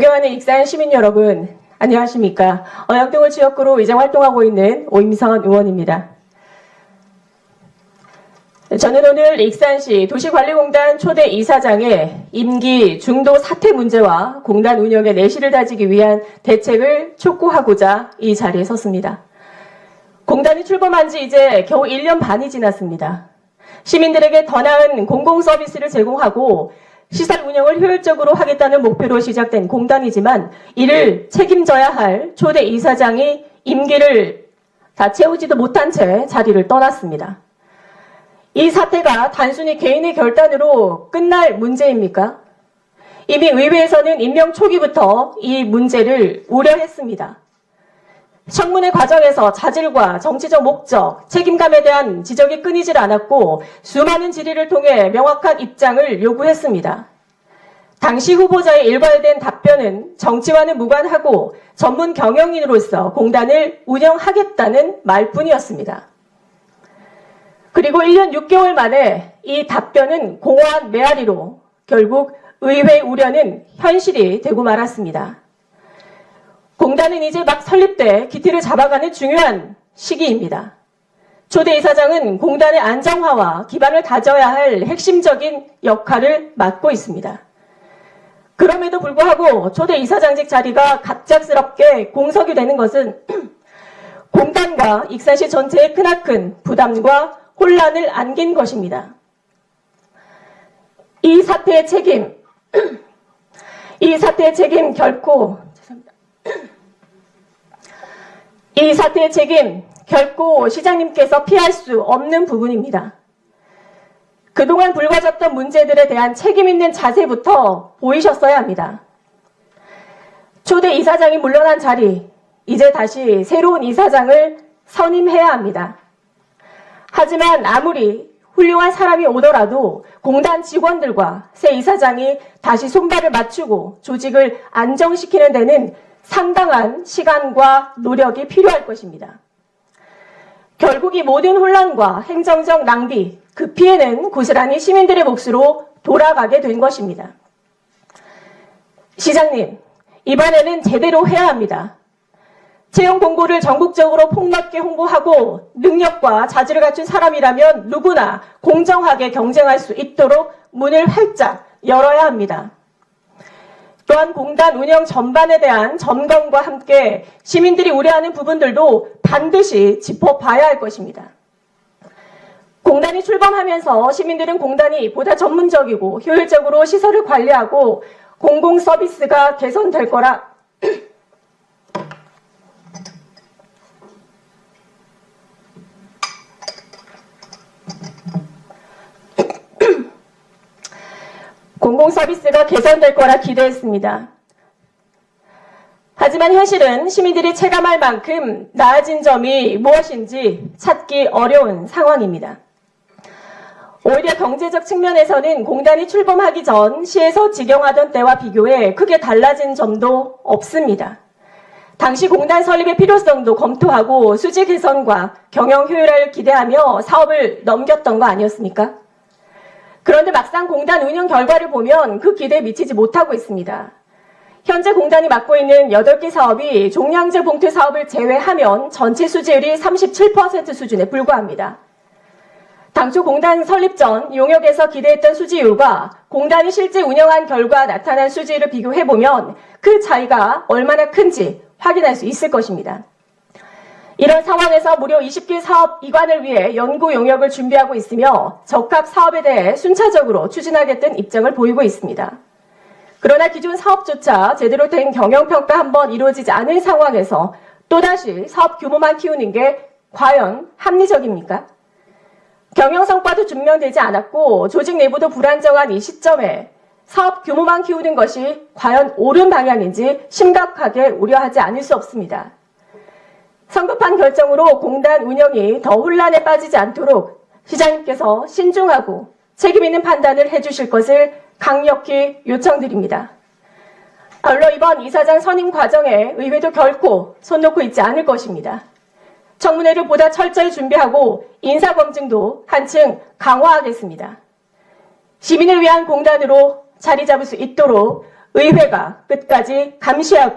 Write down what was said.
존경하는 익산 시민 여러분, 안녕하십니까. 어양동을 지역구로 의정 활동하고 있는 오임선 의원입니다. 저는 오늘 익산시 도시관리공단 초대 이사장의 임기 중도 사퇴 문제와 공단 운영의 내실을 다지기 위한 대책을 촉구하고자 이 자리에 섰습니다. 공단이 출범한 지 이제 겨우 1년 반이 지났습니다. 시민들에게 더 나은 공공서비스를 제공하고 시설 운영을 효율적으로 하겠다는 목표로 시작된 공단이지만 이를 책임져야 할 초대 이사장이 임기를 다 채우지도 못한 채 자리를 떠났습니다. 이 사태가 단순히 개인의 결단으로 끝날 문제입니까? 이미 의회에서는 임명 초기부터 이 문제를 우려했습니다. 청문회 과정에서 자질과 정치적 목적, 책임감에 대한 지적이 끊이질 않았고 수많은 질의를 통해 명확한 입장을 요구했습니다. 당시 후보자의 일괄된 답변은 정치와는 무관하고 전문 경영인으로서 공단을 운영하겠다는 말뿐이었습니다. 그리고 1년 6개월 만에 이 답변은 공허한 메아리로 결국 의회 우려는 현실이 되고 말았습니다. 공단은 이제 막 설립돼 기틀을 잡아가는 중요한 시기입니다. 초대 이사장은 공단의 안정화와 기반을 다져야 할 핵심적인 역할을 맡고 있습니다. 그럼에도 불구하고 초대 이사장직 자리가 갑작스럽게 공석이 되는 것은 공단과 익산시 전체에 크나큰 부담과 혼란을 안긴 것입니다. 이 사태의 책임 결코 시장님께서 피할 수 없는 부분입니다. 그동안 불거졌던 문제들에 대한 책임 있는 자세부터 보이셨어야 합니다. 초대 이사장이 물러난 자리, 이제 다시 새로운 이사장을 선임해야 합니다. 하지만 아무리 훌륭한 사람이 오더라도 공단 직원들과 새 이사장이 다시 손발을 맞추고 조직을 안정시키는 데는 상당한 시간과 노력이 필요할 것입니다. 결국 이 모든 혼란과 행정적 낭비, 그 피해는 고스란히 시민들의 몫으로 돌아가게 된 것입니다. 시장님, 이번에는 제대로 해야 합니다. 채용 공고를 전국적으로 폭넓게 홍보하고 능력과 자질을 갖춘 사람이라면 누구나 공정하게 경쟁할 수 있도록 문을 활짝 열어야 합니다. 또한 공단 운영 전반에 대한 점검과 함께 시민들이 우려하는 부분들도 반드시 짚어봐야 할 것입니다. 공단이 출범하면서 시민들은 공단이 보다 전문적이고 효율적으로 시설을 관리하고 공공 서비스가 개선될 거라 기대했습니다. 하지만 현실은 시민들이 체감할 만큼 나아진 점이 무엇인지 찾기 어려운 상황입니다. 오히려 경제적 측면에서는 공단이 출범하기 전 시에서 직영하던 때와 비교해 크게 달라진 점도 없습니다. 당시 공단 설립의 필요성도 검토하고 수지 개선과 경영 효율을 기대하며 사업을 넘겼던 거 아니었습니까? 그런데 막상 공단 운영 결과를 보면 그 기대에 미치지 못하고 있습니다. 현재 공단이 맡고 있는 8개 사업이 종량제 봉투 사업을 제외하면 전체 수지율이 37% 수준에 불과합니다. 당초 공단 설립 전 용역에서 기대했던 수지율과 공단이 실제 운영한 결과 나타난 수지율을 비교해보면 그 차이가 얼마나 큰지 확인할 수 있을 것입니다. 이런 상황에서 무려 20개 사업 이관을 위해 연구 용역을 준비하고 있으며 적합 사업에 대해 순차적으로 추진하겠다는 입장을 보이고 있습니다. 그러나 기존 사업조차 제대로 된 경영평가 한번 이루어지지 않은 상황에서 또다시 사업 규모만 키우는 게 과연 합리적입니까? 경영 성과도 증명되지 않았고 조직 내부도 불안정한 이 시점에 사업 규모만 키우는 것이 과연 옳은 방향인지 심각하게 우려하지 않을 수 없습니다. 성급한 결정으로 공단 운영이 더 혼란에 빠지지 않도록 시장님께서 신중하고 책임 있는 판단을 해주실 것을 강력히 요청드립니다. 아울러 이번 이사장 선임 과정에 의회도 결코 손 놓고 있지 않을 것입니다. 청문회를 보다 철저히 준비하고 인사검증도 한층 강화하겠습니다. 시민을 위한 공단으로 자리 잡을 수 있도록 의회가 끝까지 감시하고